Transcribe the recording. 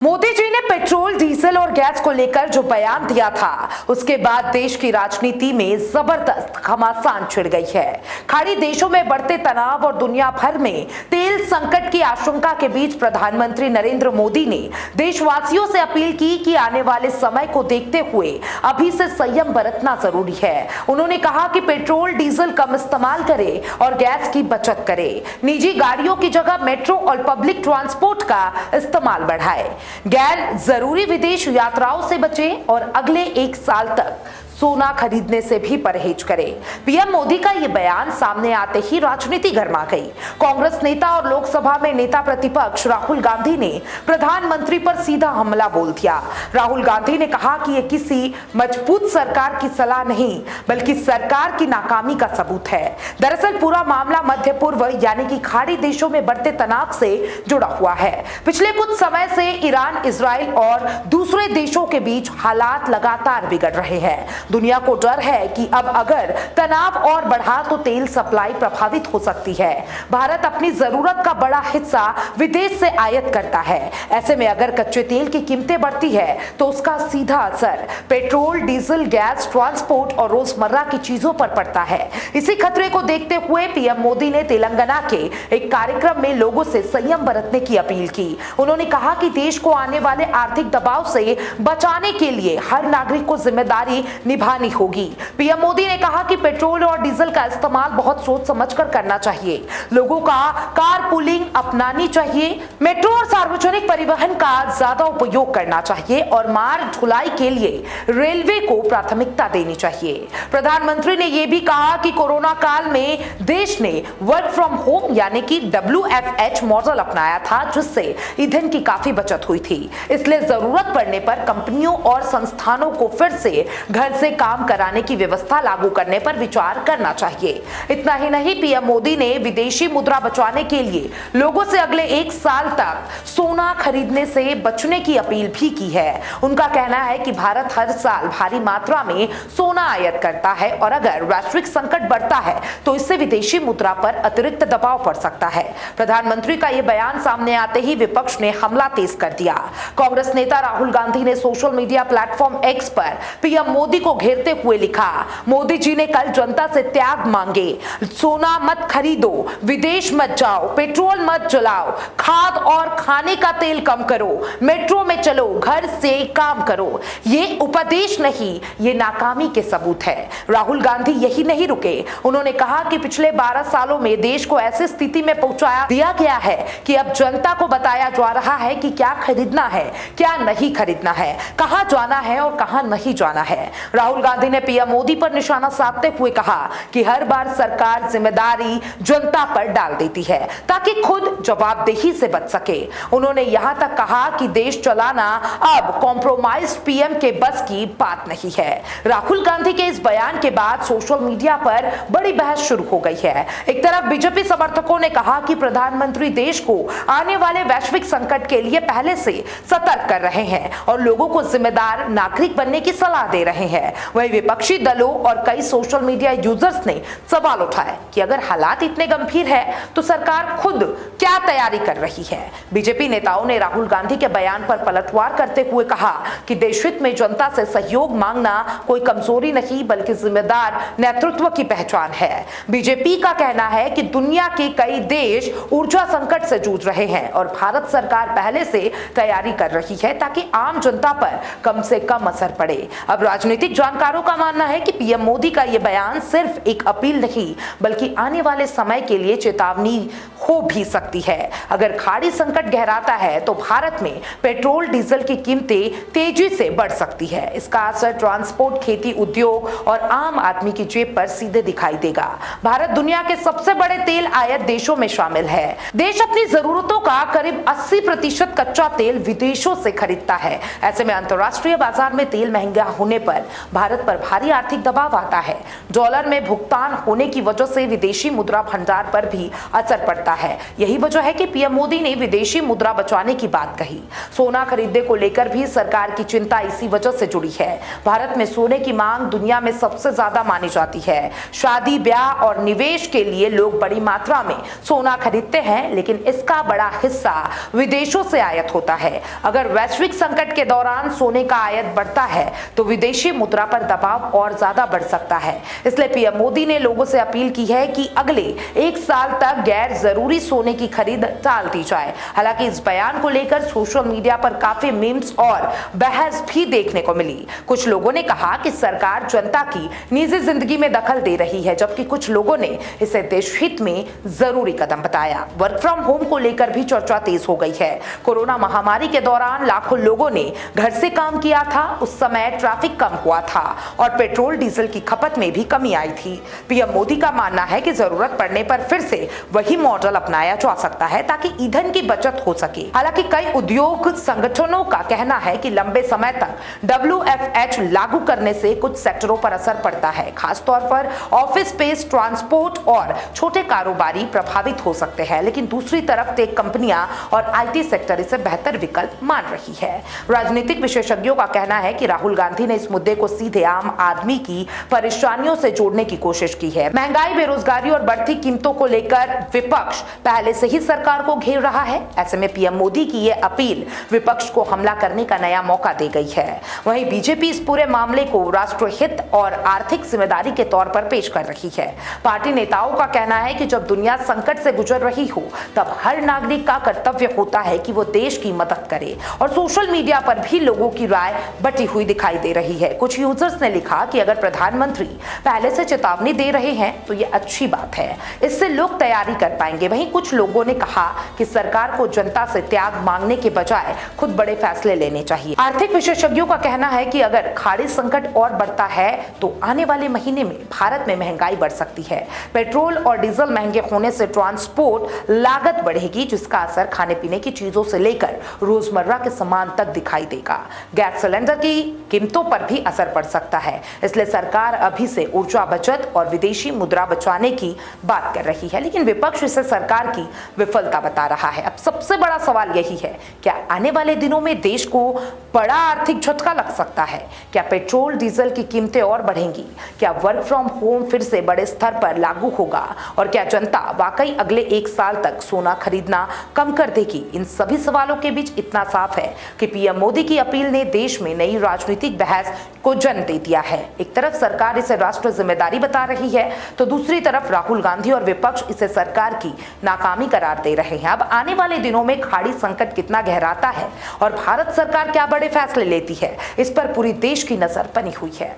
मोदी जी ने petrol, diesel और gas को लेकर जो बयान दिया था, उसके बाद देश की राजनीति में जबरदस्त घमासान छिड़ गई है। खाड़ी देशों में बढ़ते तनाव और दुनिया भर में तेल संकट की आशंका के बीच प्रधानमंत्री नरेंद्र मोदी ने देशवासियों से अपील की कि आने वाले समय को देखते हुए अभी से संयम बरतना जरूरी है। उन्होंने कहा कि पेट्रोल, डीजल कम इस्तेमाल करें और गैस की बचत करें। निजी गाड़ियों की जगह मेट्रो और पब्लिक ट्रांसपोर्ट का इस्तेमाल बढ़ाएं। गैर जरूरी विदेश यात्राओं से बचें और अगले 1 साल तक सोना खरीदने से भी परहेज करें। पीएम मोदी का यह बयान सामने आते ही राजनीति गर्मा गई। कांग्रेस नेता और लोकसभा में नेता प्रतिपक्ष राहुल गांधी ने प्रधानमंत्री पर सीधा हमला बोल दिया। राहुल गांधी ने कहा कि यह किसी मजबूत सरकार की सलाह नहीं, बल्कि सरकार की नाकामी का सबूत है। दरअसल पूरा मामला मध्य पूर्व यानी कि खाड़ी देशों में बढ़ते तनाव से जुड़ा हुआ है। पिछले कुछ समय से ईरान, इजराइल और दूसरे देशों के बीच हालात लगातार बिगड़ रहे हैं। दुनिया को डर है कि अब अगर तनाव और बढ़ा तो तेल सप्लाई प्रभावित हो सकती है। भारत अपनी जरूरत का बड़ा हिस्सा विदेश से आयात करता है। ऐसे में अगर कच्चे तेल की कीमतें बढ़ती है तो उसका सीधा असर पेट्रोल, डीजल, गैस, ट्रांसपोर्ट और रोजमर्रा की चीजों पर पड़ता है। इसी खतरे को देखते हुए पीएम मोदी ने तेलंगाना के एक कार्यक्रम में लोगों से संयम बरतने की अपील की। उन्होंने कहा कि देश को आने वाले आर्थिक दबाव से बचाने के लिए हर नागरिक को जिम्मेदारी निभानी होगी। पीएम मोदी ने कहा कि पेट्रोल और डीजल का इस्तेमाल बहुत सोच समझकर करना चाहिए। लोगों का कार पूलिंग अपनानी चाहिए। मेट्रो और सार्वजनिक परिवहन का ज्यादा उपयोग करना चाहिए और मार्ग ढुलाई के लिए रेलवे को प्राथमिकता देनी चाहिए। प्रधानमंत्री ने यह भी कहा कि कोरोना काल में देश ने वर्क फ्रॉम होम यानी कि WFH मॉडल अपनाया था, जिससे ईंधन की काफी बचत हुई थी। इसलिए जरूरत पड़ने पर कंपनियों और संस्थानों को फिर से घर से काम कराने की व्यवस्था लागू करने पर विचार करना चाहिए। इतना ही नहीं, पीएम मोदी ने विदेशी मुद्रा बचाने के लिए लोगों से अगले 1 साल तक सोना खरीदने से बचने की अपील भी की है। उनका कहना है कि भारत हर साल भारी मात्रा में सोना आयात करता है और अगर वैश्विक संकट बढ़ता है तो इससे विदेशी मुद्रा पर अतिरिक्त दबाव पड़ सकता है। प्रधानमंत्री का यह बयान सामने आते ही विपक्ष ने हमला तेज कर दिया। कांग्रेस नेता राहुल गांधी ने सोशल मीडिया प्लेटफॉर्म एक्स पर पीएम मोदी को घेरते हुए लिखा, मोदी जी ने कल जनता से त्याग मांगे, सोना मत खरीदो, विदेश मत जाओ, पेट्रोल मत जलाओ, खाद और खाने का तेल कम करो, मेट्रो में चलो, घर से काम करो। ये उपदेश नहीं, ये नाकामी के सबूत है। राहुल गांधी यही नहीं रुके। उन्होंने कहा कि पिछले 12 सालों में देश को ऐसी स्थिति में पहुंचाया दिया गया है कि अब जनता को बताया जा रहा है कि क्या खरीदना है, क्या नहीं खरीदना है, कहां जाना है और कहां नहीं जाना है। राहुल गांधी ने पीएम मोदी पर निशाना साधते हुए कहा कि हर बार सरकार जिम्मेदारी जनता पर डाल देती है ताकि खुद जवाबदेही से बच सके। उन्होंने यहां तक कहा कि देश चलाना अब कॉम्प्रोमाइज्ड पीएम के बस की बात नहीं है। राहुल गांधी के इस बयान के बाद सोशल मीडिया पर बड़ी बहस शुरू हो गई है। एक तरफ बीजेपी समर्थकों ने कहा कि प्रधानमंत्री देश को आने वाले वैश्विक संकट के लिए पहले से सतर्क कर रहे हैं और लोगों को जिम्मेदार नागरिक बनने की सलाह दे रहे हैं। वहीं विपक्षी दलों और कई सोशल मीडिया यूजर्स ने सवाल उठाए कि अगर हालात इतने गंभीर है तो सरकार खुद क्या तैयारी कर रही है। बीजेपी नेताओं ने राहुल गांधी के बयान पर पलटवार करते हुए कहा कि देशहित में जनता से सहयोग मांगना कोई कमजोरी नहीं, बल्कि जिम्मेदार नेतृत्व की पहचान है। बीजेपी का कहना है कि दुनिया के कई देश ऊर्जा संकट से जूझ रहे हैं और भारत सरकार पहले से तैयारी कर रही है ताकि आम जनता पर कम से कम असर पड़े। अब राजनीतिक जानकारों का मानना है कि पीएम मोदी का यह बयान सिर्फ एक अपील नहीं, बल्कि आने वाले समय के लिए चेतावनी हो भी सकती है। अगर खाड़ी संकट गहराता है तो भारत में पेट्रोल, डीजल की कीमतें तेजी से बढ़ सकती है। इसका असर ट्रांसपोर्ट, खेती, उद्योग और आम आदमी की जेब पर सीधे दिखाई देगा। भारत दुनिया के सबसे बड़े तेल आयात देशों में शामिल है। देश अपनी जरूरतों का करीब 80% कच्चा तेल विदेशों से खरीदता है। ऐसे में अंतरराष्ट्रीय बाजार में तेल महंगा होने पर भारत पर भारी आर्थिक दबाव आता है। डॉलर में भुगतान होने की वजह से विदेशी मुद्रा भंडार पर भी असर पड़ता है। यही वजह है कि पीएम मोदी ने विदेशी मुद्रा बचाने की बात कही। सोना खरीदने को लेकर भी सरकार की चिंता इसी वजह से जुड़ी है। भारत में सोने की मांग दुनिया में सबसे ज्यादा मानी जाती है। शादी, ब्याह और निवेश के लिए लोग बड़ी मात्रा में सोना खरीदते हैं, लेकिन इसका बड़ा हिस्सा विदेशों से आयात होता है। अगर वैश्विक संकट के दौरान सोने का आयात बढ़ता है तो विदेशी मुद्रा पर दबाव और ज्यादा बढ़ सकता है। इसलिए पीएम मोदी ने लोगों से अपील की है कि अगले 1 साल तक गैर जरूरी सोने की खरीद टाल दी जाए। हालांकि इस बयान को लेकर सोशल मीडिया पर काफी मीम्स और बहस भी देखने को मिली। कुछ लोगों ने कहा कि सरकार जनता की निजी जिंदगी में दखल दे रही है, जबकि कुछ लोगों ने इसे देशहित में जरूरी कदम बताया। वर्क फ्रॉम होम को लेकर भी चर्चा तेज हो गई है। कोरोना महामारी के दौरान लाखों लोगों ने घर से काम किया था। उस समय ट्रैफिक कम हुआ था और पेट्रोल डीजल की खपत में भी कमी आई थी। पीएम मोदी का मानना है कि जरूरत पड़ने पर फिर से वही मॉडल अपनाया जा सकता है ताकि ईंधन की बचत हो सके। हालांकि कई उद्योग संगठनों का कहना है कि लंबे समय तक WFH लागू करने से कुछ सेक्टरों पर असर पड़ता है। खासतौर पर ऑफिस स्पेस, ट्रांसपोर्ट और छोटे कारोबारी प्रभावित हो सकते हैं, लेकिन दूसरी तरफ टेक कंपनियां और IT सेक्टर इसे बेहतर विकल्प मान रही है। राजनीतिक विशेषज्ञों का कहना है कि राहुल गांधी ने इस मुद्दे को सीधे आम आदमी की परेशानियों से जोड़ने की कोशिश की है। महंगाई, बेरोजगारी और बढ़ती कीमतों को लेकर विपक्ष पहले से ही सरकार को घेर रहा है। ऐसे में पीएम मोदी की यह अपील विपक्ष को हमला करने का नया मौका दे गई है। वहीं बीजेपी इस पूरे मामले को राष्ट्रहित और आर्थिक जिम्मेदारी के तौर पर पेश कर रही है। पार्टी नेताओं का कहना है कि जब दुनिया संकट से गुजर रही हो तब हर नागरिक का कर्तव्य होता है कि वो देश की मदद करे। और सोशल मीडिया पर भी लोगों की राय बटी हुई दिखाई दे रही है। कुछ यूजर्स ने लिखा कि अगर प्रधानमंत्री पहले से चेतावनी दे रहे हैं तो ये अच्छी बात है, इससे लोग तैयारी कर पाएंगे। वहीं कुछ लोगों ने कहा कि सरकार को जनता से त्याग मांगने के बजाय खुद बड़े फैसले लेने चाहिए। आर्थिक विशेषज्ञों का कहना है कि अगर खाड़ी संकट और बढ़ता है तो आने वाले महीने में भारत में महंगाई बढ़ सकती है। पेट्रोल और डीजल महंगे होने से ट्रांसपोर्ट लागत बढ़ेगी, जिसका असर खाने पीने की चीजों से लेकर रोजमर्रा के सामान तक दिखाई देगा। गैस सिलेंडर की कीमतों पर भी असर पड़ सकता है। इसलिए सरकार अभी से ऊर्जा बचत और विदेशी मुद्रा बचाने की बात कर रही है, लेकिन विपक्ष इसे सरकार की विफलता बता रहा है। अब सबसे बड़ा सवाल यही है, क्या आने वाले दिनों में देश को बड़ा आर्थिक झटका लग सकता है? क्या पेट्रोल डीजल की कीमतें और बढ़ेंगी? क्या वर्क फ्रॉम होम फिर से बड़े स्तर पर लागू होगा? और क्या जनता वाकई अगले 1 साल तक सोना खरीदना कम कर देगी? इन सभी सवालों के बीच इतना साफ है कि पीएम मोदी की अपील ने देश में नई राजनीतिक बहस को जन्म दे दिया है। एक तरफ सरकार इसे राष्ट्र जिम्मेदारी बता रही है, तो दूसरी तरफ राहुल गांधी और विपक्ष इसे सरकार की नाकामी करार दे रहे हैं। अब आने वाले दिनों में खाड़ी संकट कितना गहराता है और भारत सरकार क्या बड़े फैसले लेती है, इस पर पूरी देश की नजर बनी हुई है।